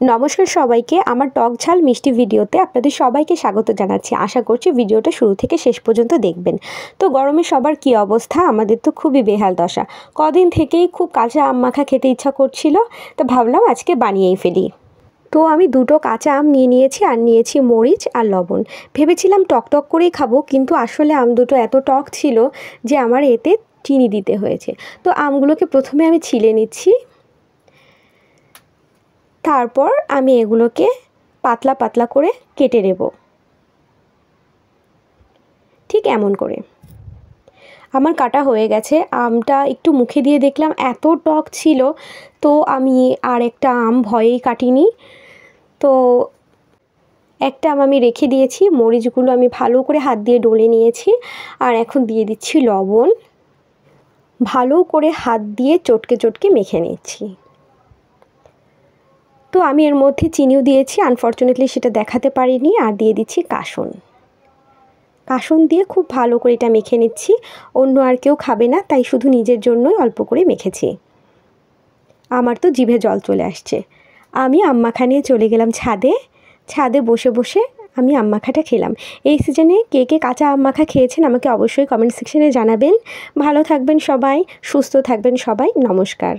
নমস্কার সবাইকে, আমার টক ঝাল মিষ্টি ভিডিওতে আপনাদের সবাইকে স্বাগত জানাচ্ছি। আশা করছি ভিডিওটা শুরু থেকে শেষ পর্যন্ত দেখবেন। তো গরমে সবার কি অবস্থা? আমাদের তো খুবই বেহাল দশা। কদিন থেকেই খুব কাঁচা আম মাখা খেতে ইচ্ছা করছিল, তো ভাবলাম আজকে বানিয়েই ফেলি। তো আমি দুটো কাঁচা আম নিয়েছি আর নিয়েছি মরিচ আর লবণ। ভেবেছিলাম টক টক করেই খাবো, কিন্তু আসলে আম দুটো এত টক ছিল যে আমার এতে চিনি দিতে হয়েছে। তো আমগুলোকে প্রথমে আমি ছিলে নিচ্ছি, তারপর আমি এগুলোকে পাতলা পাতলা করে কেটে নেব, ঠিক এমন করে। আমার কাটা হয়ে গেছে। আমটা একটু মুখে দিয়ে দেখলাম এত টক ছিল, তো আমি আর একটা আম ভয়েই কাটিনি। তো একটা আম আমি রেখে দিয়েছি। মরিচগুলো আমি ভালো করে হাত দিয়ে ডলে নিয়েছি, আর এখন দিয়ে দিচ্ছি লবণ। ভালো করে হাত দিয়ে চটকে চটকে মেখে নিচ্ছি। তো আমি এর মধ্যে চিনিও দিয়েছি, আনফর্চুনেটলি সেটা দেখাতে পারিনি। আর দিয়ে দিচ্ছি কাসুন দিয়ে খুব ভালো করে এটা মেখে নিচ্ছি। অন্য আর কেউ খাবে না, তাই শুধু নিজের জন্যই অল্প করে মেখেছি। আমার তো জিভে জল চলে আসছে। আমি আম মাখা নিয়ে চলে গেলাম ছাদে বসে বসে আমি আম মাখাটা খেলাম। এই সিজনে কে কে কাঁচা আম মাখা খেয়েছেন আমাকে অবশ্যই কমেন্ট সেকশনে জানাবেন। ভালো থাকবেন সবাই, সুস্থ থাকবেন সবাই। নমস্কার।